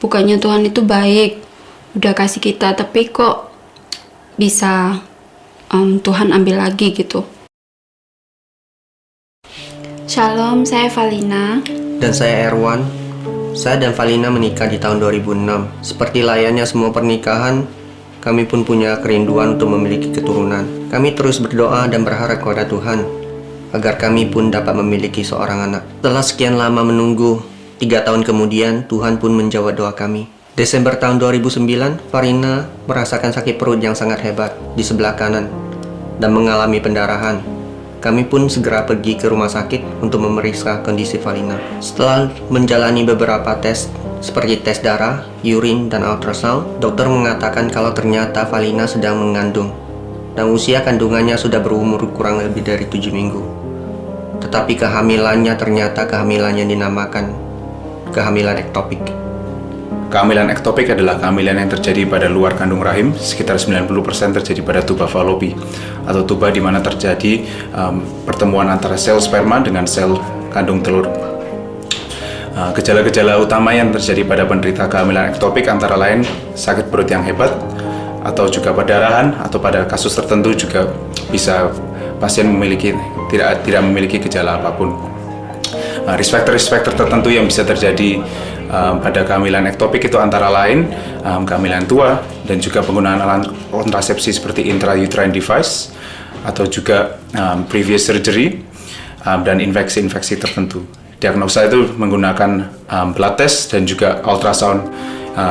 Bukannya Tuhan itu baik, udah kasih kita, tapi kok bisa Tuhan ambil lagi gitu. Shalom, saya Valina. Dan saya Erwan. Saya dan Valina menikah di tahun 2006. Seperti layaknya semua pernikahan, kami pun punya kerinduan untuk memiliki keturunan. Kami terus berdoa dan berharap kepada Tuhan agar kami pun dapat memiliki seorang anak. Setelah sekian lama menunggu, 3 tahun kemudian Tuhan pun menjawab doa kami. Desember tahun 2009, Valina merasakan sakit perut yang sangat hebat di sebelah kanan dan mengalami pendarahan. Kami pun segera pergi ke rumah sakit untuk memeriksa kondisi Valina. Setelah menjalani beberapa tes seperti tes darah, urin, dan ultrasound, dokter mengatakan kalau ternyata Valina sedang mengandung dan usia kandungannya sudah berumur kurang lebih dari 7 minggu. Tetapi kehamilannya ternyata kehamilan yang dinamakan kehamilan ektopik. Kehamilan ektopik adalah kehamilan yang terjadi pada luar kandung rahim, sekitar 90% terjadi pada tuba falopi, atau tuba di mana terjadi pertemuan antara sel sperma dengan sel kandung telur. Gejala-gejala utama yang terjadi pada penderita kehamilan ektopik antara lain sakit perut yang hebat, atau juga perdarahan, atau pada kasus tertentu juga bisa pasien tidak memiliki gejala apapun. Risk factor tertentu yang bisa terjadi pada kehamilan ektopik itu antara lain kehamilan tua dan juga penggunaan alat kontrasepsi seperti intrauterine device atau juga previous surgery dan infeksi-infeksi tertentu. Diagnosa itu menggunakan blood test dan juga ultrasound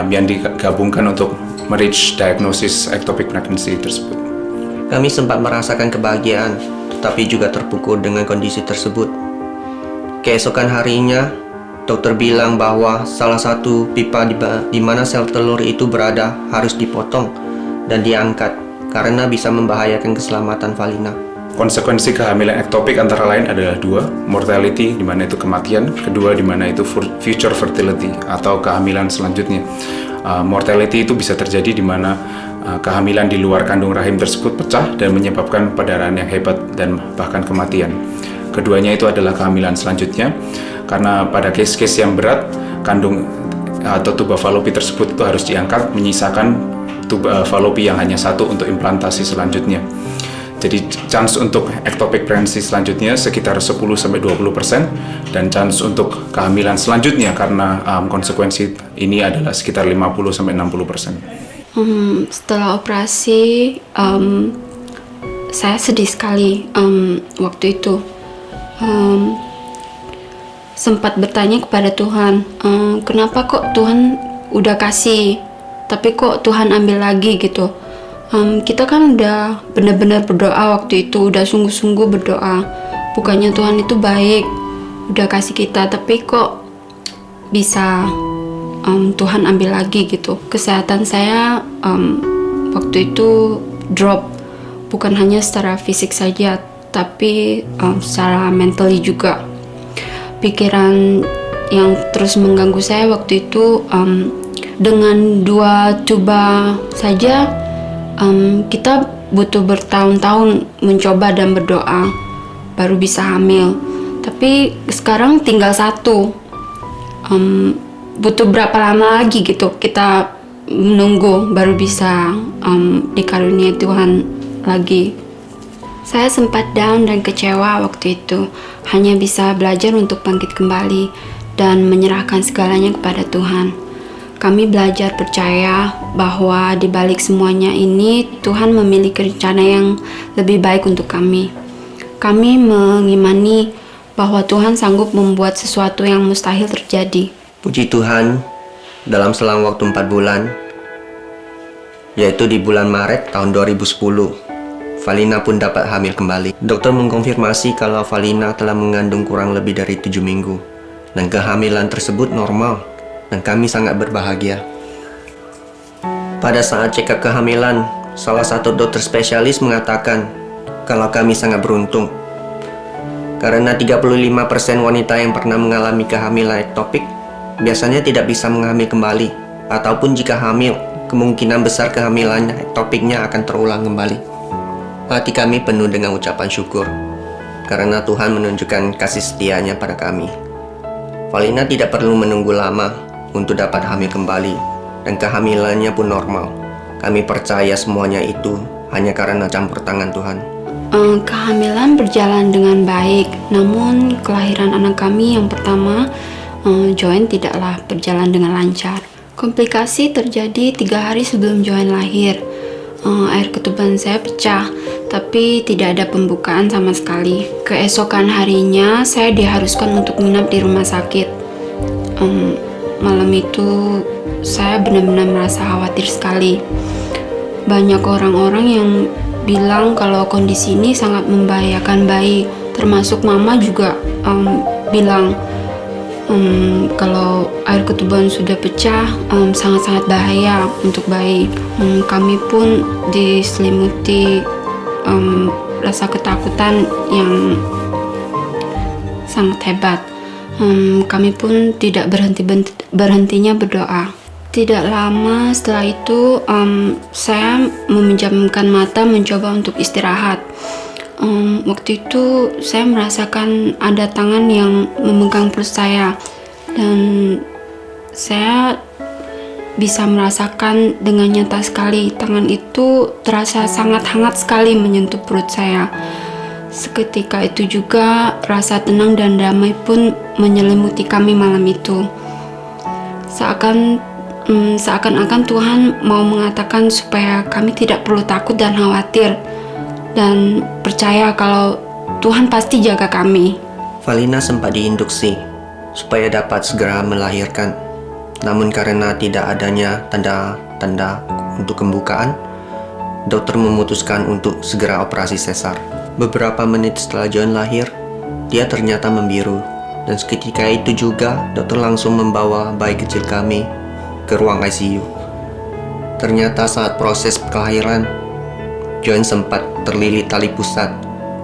yang digabungkan untuk mereach diagnosis ectopic pregnancy tersebut. Kami sempat merasakan kebahagiaan, tetapi juga terpukul dengan kondisi tersebut. Keesokan harinya, dokter bilang bahwa salah satu pipa di mana sel telur itu berada harus dipotong dan diangkat karena bisa membahayakan keselamatan Valina. Konsekuensi kehamilan ektopik antara lain adalah 2, mortality di mana itu kematian, kedua di mana itu future fertility atau kehamilan selanjutnya. Mortality itu bisa terjadi di mana kehamilan di luar kandung rahim tersebut pecah dan menyebabkan perdarahan yang hebat dan bahkan kematian. Keduanya itu adalah kehamilan selanjutnya, karena pada case-case yang berat, kandung atau tuba falopi tersebut itu harus diangkat, menyisakan tuba falopi yang hanya satu untuk implantasi selanjutnya. Jadi chance untuk ectopic pregnancy selanjutnya sekitar 10-20% dan chance untuk kehamilan selanjutnya karena konsekuensi ini adalah sekitar 50-60%. Setelah operasi, saya sedih sekali waktu itu. Sempat bertanya kepada Tuhan, kenapa kok Tuhan udah kasih, tapi kok Tuhan ambil lagi gitu. Kita kan udah benar-benar berdoa waktu itu, udah sungguh-sungguh berdoa. Bukannya Tuhan itu baik, udah kasih kita, tapi kok bisa Tuhan ambil lagi gitu. Kesehatan saya waktu itu drop, bukan hanya secara fisik saja, tapi secara mentally juga. Pikiran yang terus mengganggu saya waktu itu, dengan 2 tuba saja kita butuh bertahun-tahun mencoba dan berdoa baru bisa hamil. Tapi sekarang tinggal 1. Butuh berapa lama lagi gitu kita menunggu baru bisa dikaruniai Tuhan lagi. Saya sempat down dan kecewa waktu itu, hanya bisa belajar untuk bangkit kembali dan menyerahkan segalanya kepada Tuhan. Kami belajar percaya bahwa di balik semuanya ini Tuhan memiliki rencana yang lebih baik untuk kami. Kami mengimani bahwa Tuhan sanggup membuat sesuatu yang mustahil terjadi. Puji Tuhan, dalam selang waktu 4 bulan, yaitu di bulan Maret tahun 2010, Valina pun dapat hamil kembali. Dokter mengkonfirmasi kalau Valina telah mengandung kurang lebih dari 7 minggu dan kehamilan tersebut normal dan kami sangat berbahagia. Pada saat cek kehamilan, salah satu dokter spesialis mengatakan kalau kami sangat beruntung karena 35% wanita yang pernah mengalami kehamilan ektopik biasanya tidak bisa mengambil kembali, ataupun jika hamil, kemungkinan besar kehamilan ektopiknya akan terulang kembali. Hati kami penuh dengan ucapan syukur karena Tuhan menunjukkan kasih setianya pada kami. Valina tidak perlu menunggu lama untuk dapat hamil kembali, dan kehamilannya pun normal. Kami percaya semuanya itu hanya karena campur tangan Tuhan. Kehamilan berjalan dengan baik, namun kelahiran anak kami yang pertama, Joanne, tidaklah berjalan dengan lancar. Komplikasi terjadi 3 hari sebelum Joanne lahir. Air ketuban saya pecah, tapi tidak ada pembukaan sama sekali. Keesokan harinya, saya diharuskan untuk menginap di rumah sakit. Malam itu, saya benar-benar merasa khawatir sekali. Banyak orang-orang yang bilang kalau kondisi ini sangat membahayakan bayi, termasuk mama juga bilang kalau air ketuban sudah pecah sangat-sangat bahaya untuk bayi. Kami pun diselimuti rasa ketakutan yang sangat hebat. Kami pun tidak berhentinya berdoa. Tidak lama setelah itu, saya meminjamkan mata mencoba untuk istirahat. Waktu itu saya merasakan ada tangan yang memegang perut saya, dan saya bisa merasakan dengan nyata sekali tangan itu terasa sangat hangat sekali menyentuh perut saya. Seketika itu juga rasa tenang dan damai pun menyelimuti kami malam itu. Seakan-akan Tuhan mau mengatakan supaya kami tidak perlu takut dan khawatir, dan percaya kalau Tuhan pasti jaga kami. Valina sempat diinduksi supaya dapat segera melahirkan. Namun karena tidak adanya tanda-tanda untuk pembukaan, dokter memutuskan untuk segera operasi sesar. Beberapa menit setelah Joanne lahir, dia ternyata membiru. Dan seketika itu juga dokter langsung membawa bayi kecil kami ke ruang ICU. Ternyata saat proses kelahiran, Joanne sempat terlilit tali pusat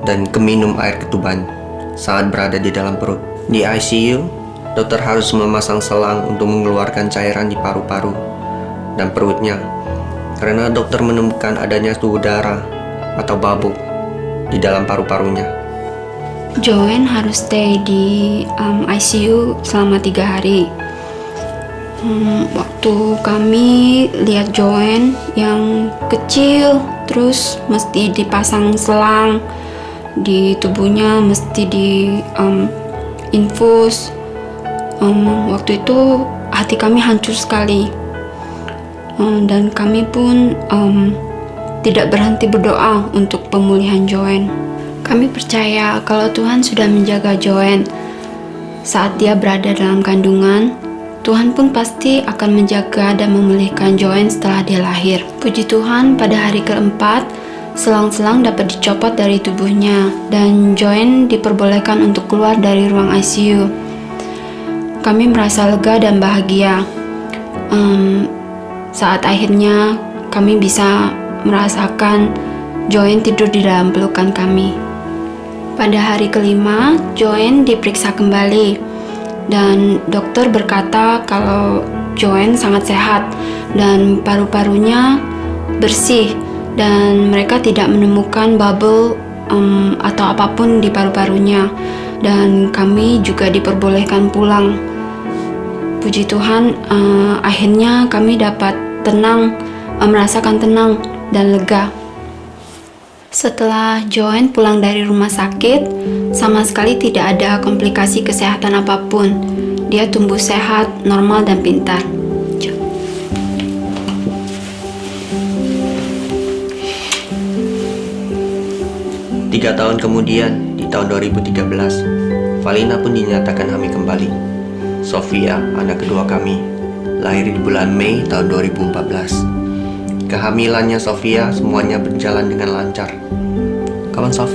dan keminum air ketuban saat berada di dalam perut. Di ICU, dokter harus memasang selang untuk mengeluarkan cairan di paru-paru dan perutnya, karena dokter menemukan adanya tubuh darah atau babuk di dalam paru-parunya. Joanne harus stay di ICU selama 3 hari. Waktu kami lihat Joanne yang kecil, terus mesti dipasang selang di tubuhnya, mesti di infus. Waktu itu hati kami hancur sekali, dan kami pun tidak berhenti berdoa untuk pemulihan Joanne. Kami percaya kalau Tuhan sudah menjaga Joanne saat dia berada dalam kandungan. Tuhan pun pasti akan menjaga dan memulihkan Joanne setelah dia lahir. Puji Tuhan, pada hari keempat, selang-selang dapat dicopot dari tubuhnya dan Joanne diperbolehkan untuk keluar dari ruang ICU. Kami merasa lega dan bahagia saat akhirnya kami bisa merasakan Joanne tidur di dalam pelukan kami. Pada hari kelima, Joanne diperiksa kembali dan dokter berkata kalau Joanne sangat sehat dan paru-parunya bersih dan mereka tidak menemukan bubble atau apapun di paru-parunya, dan kami juga diperbolehkan pulang. Puji Tuhan, akhirnya kami dapat tenang, merasakan tenang dan lega. Setelah Joanne pulang dari rumah sakit, sama sekali tidak ada komplikasi kesehatan apapun. Dia tumbuh sehat, normal, dan pintar. 3 tahun kemudian, di tahun 2013, Valina pun dinyatakan hamil kembali. Sofia, anak kedua kami, lahir di bulan Mei tahun 2014. Kehamilannya Sofia semuanya berjalan dengan lancar. Kawan Sof?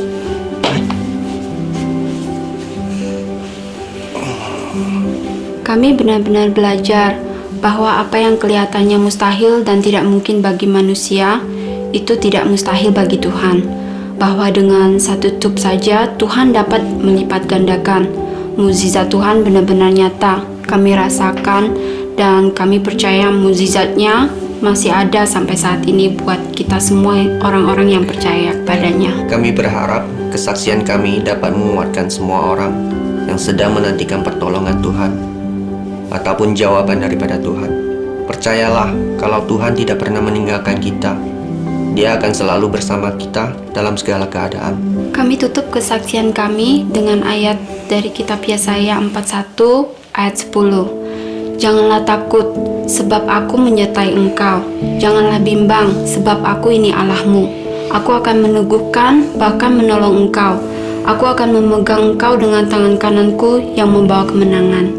Kami benar-benar belajar bahwa apa yang kelihatannya mustahil dan tidak mungkin bagi manusia, itu tidak mustahil bagi Tuhan. Bahwa dengan 1 tub saja, Tuhan dapat melipat gandakan. Mukjizat Tuhan benar-benar nyata. Kami rasakan dan kami percaya mukjizatnya masih ada sampai saat ini buat kita semua orang-orang yang percaya kepadanya. Kami berharap kesaksian kami dapat menguatkan semua orang yang sedang menantikan pertolongan Tuhan. ataupun jawaban daripada Tuhan. Percayalah kalau Tuhan tidak pernah meninggalkan kita. Dia akan selalu bersama kita dalam segala keadaan. Kami tutup kesaksian kami dengan ayat dari kitab Yesaya 41 ayat 10. Janganlah takut, sebab aku menyertai engkau. Janganlah bimbang, sebab aku ini Allahmu. Aku akan meneguhkan, bahkan menolong engkau. Aku akan memegang engkau dengan tangan kananku yang membawa kemenangan.